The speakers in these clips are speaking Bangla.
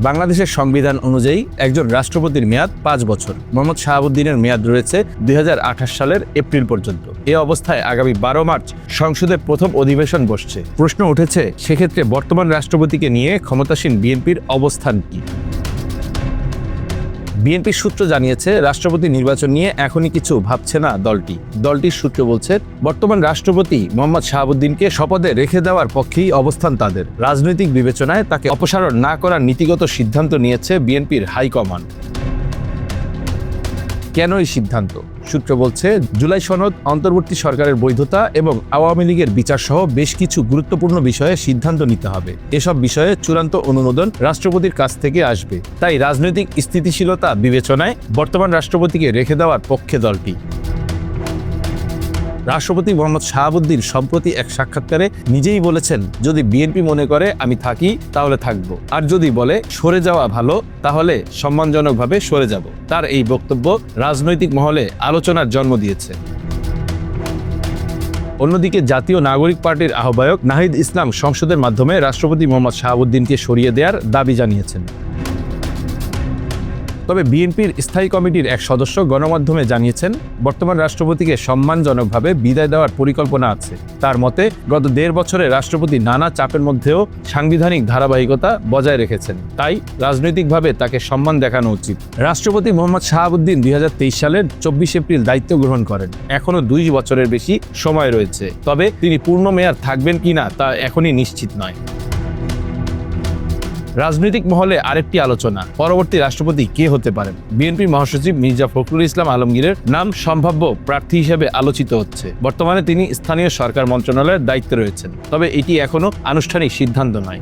বাংলাদেশের সংবিধান অনুযায়ী একজন রাষ্ট্রপতির মেয়াদ 5 বছর। মোহাম্মদ শাহাবুদ্দিনের মেয়াদ রয়েছে 2028 সালের এপ্রিল পর্যন্ত। এ অবস্থায় আগামী 12 মার্চ সংসদের প্রথম অধিবেশন বসছে। প্রশ্ন উঠেছে, সেক্ষেত্রে বর্তমান রাষ্ট্রপতিকে নিয়ে ক্ষমতাসীন বিএনপির অবস্থান কি? বিএনপির সূত্র জানিয়েছে, রাষ্ট্রপতি নির্বাচন নিয়ে এখনই কিছু ভাবছে না দলটির সূত্র বলছে, বর্তমান রাষ্ট্রপতি মোহাম্মদ শাহাবুদ্দিনকে শপথে রেখে দেওয়ার পক্ষেই অবস্থান তাদের। রাজনৈতিক বিবেচনায় তাকে অপসারণ না করার নীতিগত সিদ্ধান্ত নিয়েছে বিএনপির হাইকমান্ড। কেন এই সিদ্ধান্ত? সূত্র বলছে, জুলাই সনদ, অন্তর্বর্তী সরকারের বৈধতা এবং আওয়ামী লীগের বিচার সহ বেশ কিছু গুরুত্বপূর্ণ বিষয়ে সিদ্ধান্ত নিতে হবে। এসব বিষয়ে চূড়ান্ত অনুমোদন রাষ্ট্রপতির কাছ থেকে আসবে। তাই রাজনৈতিক স্থিতিশীলতা বিবেচনায় বর্তমান রাষ্ট্রপতিকে রেখে দেওয়ার পক্ষে দলটি। রাষ্ট্রপতি মোহাম্মদ শাহাবুদ্দিন সম্প্রতি এক সাক্ষাৎকারে নিজেই বলেছেন, যদি বিএনপি মনে করে আমি থাকি তাহলে থাকব, আর যদি বলে সরে যাওয়া ভালো তাহলে সম্মানজনকভাবে সরে যাব। তার এই বক্তব্য রাজনৈতিক মহলে আলোচনার জন্ম দিয়েছে। অন্যদিকে জাতীয় নাগরিক পার্টির আহ্বায়ক নাহিদ ইসলাম সংসদের মাধ্যমে রাষ্ট্রপতি মোহাম্মদ শাহাবুদ্দিনকে সরিয়ে দেওয়ার দাবি জানিয়েছেন। তবে বিএনপির স্থায়ী কমিটির এক সদস্য গণমাধ্যমে জানিয়েছেন, বর্তমান রাষ্ট্রপতিকে সম্মানজনকভাবে বিদায় দেওয়ার পরিকল্পনা আছে। তার মতে, গত 1.5 বছরে রাষ্ট্রপতি নানা চাপের মধ্যেও সাংবিধানিক ধারাবাহিকতা বজায় রেখেছেন। তাই রাজনৈতিকভাবে তাকে সম্মান দেখানো উচিত। রাষ্ট্রপতি মোহাম্মদ শাহাবুদ্দিন 2023 সালের 24 এপ্রিল দায়িত্ব গ্রহণ করেন। এখনও 2 বছরের বেশি সময় রয়েছে। তবে তিনি পূর্ণ মেয়াদ থাকবেন কিনা তা এখনই নিশ্চিত নয়। রাজনৈতিক মহলে আরেকটি আলোচনা, পরবর্তী রাষ্ট্রপতি কে হতে পারেন? বিএনপির মহাসচিব মির্জা ফখরুল ইসলাম আলমগীরের নাম সম্ভাব্য প্রার্থী হিসেবে আলোচিত হচ্ছে। বর্তমানে তিনি স্থানীয় সরকার মন্ত্রণালয়ের দায়িত্বে রয়েছেন। তবে এটি এখনো আনুষ্ঠানিক সিদ্ধান্ত নয়।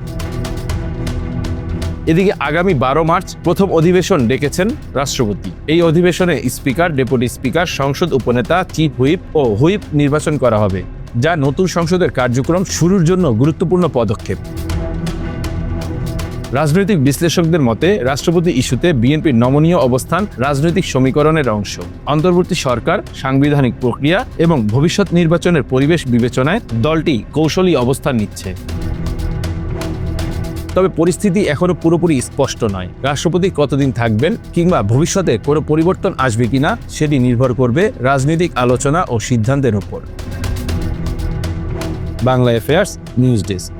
এদিকে আগামী 12 মার্চ প্রথম অধিবেশন ডেকেছেন রাষ্ট্রপতি। এই অধিবেশনে স্পিকার, ডেপুটি স্পিকার, সংসদ উপনেতা, চিফ হুইপ ও হুইপ নির্বাচন করা হবে, যা নতুন সংসদের কার্যক্রম শুরুর জন্য গুরুত্বপূর্ণ পদক্ষেপ। রাজনৈতিক বিশ্লেষকদের মতে, রাষ্ট্রপতি ইস্যুতে বিএনপির নমনীয় অবস্থান রাজনৈতিক সমীকরণের অংশ। অন্তর্বর্তী সরকার, সাংবিধানিক প্রক্রিয়া এবং ভবিষ্যৎ নির্বাচনের পরিবেশ বিবেচনায় দলটি কৌশলী অবস্থান নিচ্ছে। তবে পরিস্থিতি এখনো পুরোপুরি স্পষ্ট নয়। রাষ্ট্রপতি কতদিন থাকবেন কিংবা ভবিষ্যতে কোনো পরিবর্তন আসবে কিনা সেটি নির্ভর করবে রাজনৈতিক আলোচনা ও সিদ্ধান্তের উপর। Bangla affairs news desk.